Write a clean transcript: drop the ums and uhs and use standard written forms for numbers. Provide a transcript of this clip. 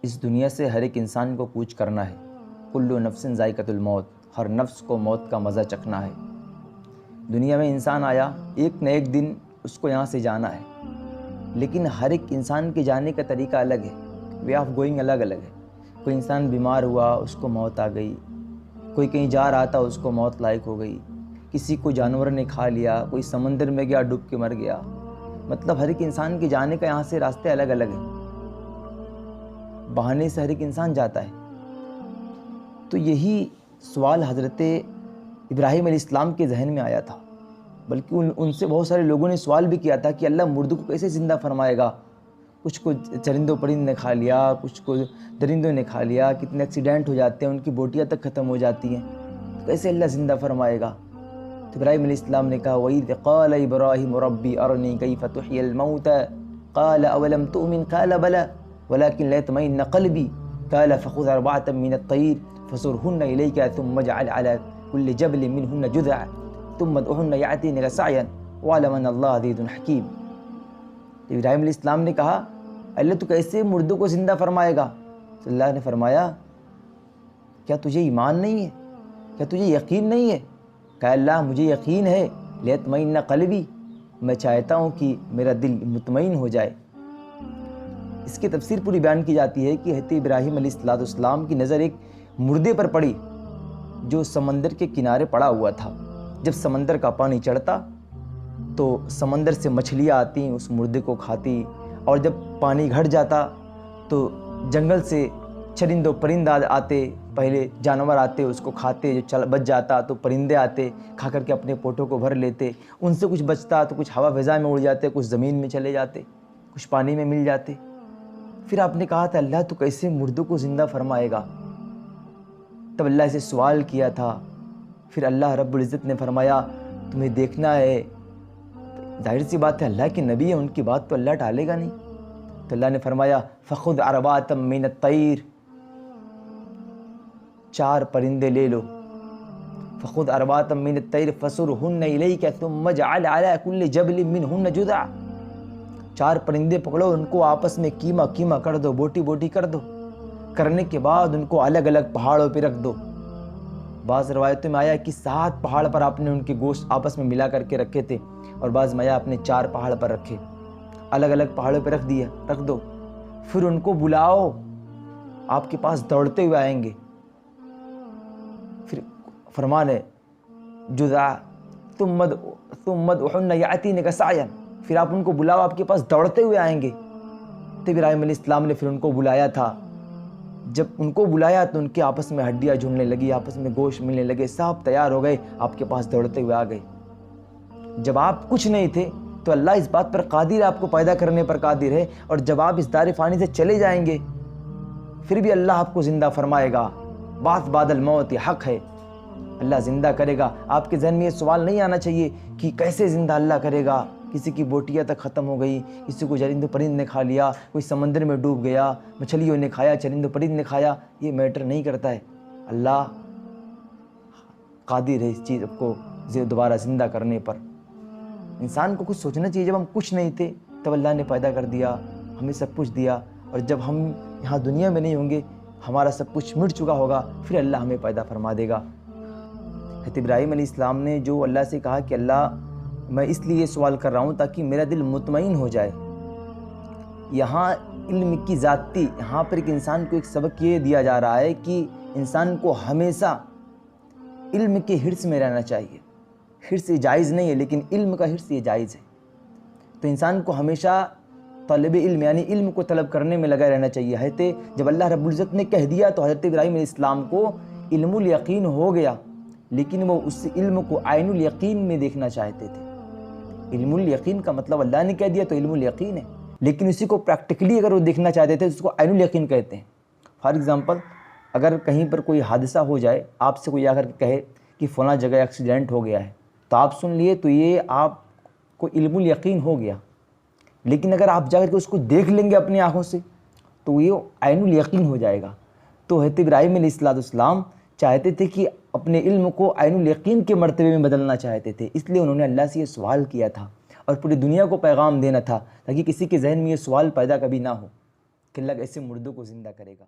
اس دنیا سے ہر ایک انسان کو کوچ کرنا ہے۔ کل نفس ذائقۃ الموت، ہر نفس کو موت کا مزہ چکھنا ہے۔ دنیا میں انسان آیا، ایک نہ ایک دن اس کو یہاں سے جانا ہے، لیکن ہر ایک انسان کے جانے کا طریقہ الگ ہے، وے آف گوئنگ الگ الگ ہے۔ کوئی انسان بیمار ہوا، اس کو موت آ گئی، کوئی کہیں جا رہا تھا، اس کو موت لائق ہو گئی، کسی کو جانور نے کھا لیا، کوئی سمندر میں گیا ڈوب کے مر گیا۔ مطلب ہر ایک انسان کے جانے کا یہاں سے راستے الگ الگ ہیں، بہانے سے ہر ایک انسان جاتا ہے۔ تو یہی سوال حضرت ابراہیم علیہ السلام کے ذہن میں آیا تھا، بلکہ ان سے بہت سارے لوگوں نے سوال بھی کیا تھا کہ اللہ مردوں کو کیسے زندہ فرمائے گا؟ کچھ کو چرند و پرند نے کھا لیا، کچھ کو درندوں نے کھا لیا، کتنے ایکسیڈنٹ ہو جاتے ہیں، ان کی بوٹیاں تک ختم ہو جاتی ہیں، تو کیسے اللہ زندہ فرمائے گا؟ تو ابراہیم علیہ السلام نے کہا وَإِذْ قَالَ إِبْرَاهِيمُ رَبِّ أَرْنِي كَيْفَ تُحْيِي الْمَوْتَى قَالَ أَوَلَمْ تُؤْمِنْ قَالَ بَلَى وَلَكِنْ لِيَطْمَئِنَّ قَلْبِي قَالَ فَخُذْ أَرْبَعَةً مِّنَ الطَّيْرِ فَصُرْهُنَّ إِلَيْكَ ثُمَّ اجْعَلْ عَلَى كُلِّ جَبْلٍ مِّنْهُنَّ جُزْءًا ثُمَّ ادْعُهُنَّ يَأْتِينَكَ سَعْيًا وَاعْلَمْ أَنَّ اللَّهَ عَزِيزٌ حَكِيمٌ۔ ابراہیم علیہ السلام نے کہا اللہ تو کیسے مردوں کو زندہ فرمائے گا؟ تو اللہ نے فرمایا کیا تجھے ایمان نہیں ہے؟ کیا تجھے یقین نہیں ہے؟ کہا اللہ مجھے یقین ہے، لیطمئن قلبی، میں چاہتا ہوں کہ میرا دل مطمئن ہو جائے۔ اس کی تفسیر پوری بیان کی جاتی ہے کہ حضرت ابراہیم علیہ السلام کی نظر ایک مردے پر پڑی جو سمندر کے کنارے پڑا ہوا تھا۔ جب سمندر کا پانی چڑھتا تو سمندر سے مچھلیاں آتی، اس مردے کو کھاتی، اور جب پانی گھٹ جاتا تو جنگل سے چرند و پرند آتے، پہلے جانور آتے اس کو کھاتے، جو بچ جاتا تو پرندے آتے کھا کر کے اپنے پیٹوں کو بھر لیتے، ان سے کچھ بچتا تو کچھ ہوا فضا میں اڑ جاتے، کچھ زمین میں چلے جاتے، کچھ پانی میں مل جاتے۔ پھر آپ نے کہا تھا اللہ تو کیسے مردوں کو زندہ فرمائے گا؟ تب اللہ سے سوال کیا تھا، پھر اللہ رب العزت نے فرمایا تمہیں دیکھنا ہے، ظاہر سی بات ہے اللہ کے نبی ہیں، ان کی بات تو اللہ ٹالے گا نہیں۔ تو اللہ نے فرمایا فخذ اربعۃ من الطیر، 4 پرندے لے لو، فخذ اربعۃ من الطیر فصرهن الیک ثم اجعل علی کل جبل منهن جزءا، 4 پرندے پکڑو، ان کو آپس میں کیما کیما کر دو، بوٹی بوٹی کر دو، کرنے کے بعد ان کو الگ الگ پہاڑوں پہ رکھ دو۔ بعض روایتوں میں آیا کہ 7 پہاڑ پر آپ نے ان کے گوشت آپس میں ملا کر کے رکھے تھے، اور بعض میں آیا آپ نے 4 پہاڑ پر رکھے، الگ الگ پہاڑوں پہ رکھ دو، پھر ان کو بلاؤ، آپ کے پاس دوڑتے ہوئے آئیں گے۔ پھر فرمان ہے جزء ثم ادعوهن يأتينك سعيا، پھر آپ ان کو بلاؤ، آپ کے پاس دوڑتے ہوئے آئیں گے۔ تو ابراہیم علیہ السلام نے پھر ان کو بلایا تھا، جب ان کو بلایا تو ان کے آپس میں ہڈیاں جڑنے لگی، آپس میں گوشت ملنے لگے، سب تیار ہو گئے، آپ کے پاس دوڑتے ہوئے آ گئے۔ جب آپ کچھ نہیں تھے تو اللہ اس بات پر قادر ہے، آپ کو پیدا کرنے پر قادر ہے، اور جب آپ اس دار فانی سے چلے جائیں گے پھر بھی اللہ آپ کو زندہ فرمائے گا۔ بعث بعد الموت یہ حق ہے، اللہ زندہ کرے گا۔ آپ کے ذہن میں یہ سوال نہیں آنا چاہیے کہ کیسے زندہ اللہ کرے گا، کسی کی بوٹیاں تک ختم ہو گئی، کسی کو چرند و پرند نے کھا لیا، کوئی سمندر میں ڈوب گیا، مچھلیوں نے کھایا، چرند و پرند نے کھایا، یہ میٹر نہیں کرتا ہے۔ اللہ قادر ہے اس چیز کو دوبارہ زندہ کرنے پر۔ انسان کو کچھ سوچنا چاہیے، جب ہم کچھ نہیں تھے تب اللہ نے پیدا کر دیا، ہمیں سب کچھ دیا، اور جب ہم یہاں دنیا میں نہیں ہوں گے، ہمارا سب کچھ مٹ چکا ہوگا، پھر اللہ ہمیں پیدا فرما دے گا۔ حضرت ابراہیم علیہ السلام نے جو اللہ سے کہا کہ اللہ میں اس لیے سوال کر رہا ہوں تاکہ میرا دل مطمئن ہو جائے۔ یہاں علم کی ذاتی، یہاں پر ایک انسان کو ایک سبق یہ دیا جا رہا ہے کہ انسان کو ہمیشہ علم کے حرص میں رہنا چاہیے۔ حرص یہ جائز نہیں ہے، لیکن علم کا حرص یہ جائز ہے۔ تو انسان کو ہمیشہ طالب علم یعنی علم کو طلب کرنے میں لگا رہنا چاہیے۔ حضرت جب اللہ رب العزت نے کہہ دیا تو حضرت ابراہیم علیہ السلام کو علم الیقین ہو گیا، لیکن وہ اس علم کو عین الیقین میں دیکھنا چاہتے تھے۔ علم الیقین کا مطلب اللہ نے کہہ دیا تو علم الیقین ہے، لیکن اسی کو پریکٹیکلی اگر وہ دیکھنا چاہتے تھے تو اس کو عین الیقین کہتے ہیں۔ فار ایگزامپل اگر کہیں پر کوئی حادثہ ہو جائے، آپ سے کوئی آ کر کہے کہ فلاں جگہ ایکسیڈنٹ ہو گیا ہے، تو آپ سن لیے تو یہ آپ کو علم الیقین ہو گیا، لیکن اگر آپ جا کر کے اس کو دیکھ لیں گے اپنی آنکھوں سے تو یہ عین الیقین ہو جائے گا۔ تو حضرت ابراہیم علیہ السلام چاہتے تھے کہ اپنے علم کو عین الیقین کے مرتبے میں بدلنا چاہتے تھے، اس لیے انہوں نے اللہ سے یہ سوال کیا تھا اور پوری دنیا کو پیغام دینا تھا تاکہ کسی کے ذہن میں یہ سوال پیدا کبھی نہ ہو۔ کہ اللہ ایسے مردوں کو زندہ کرے گا.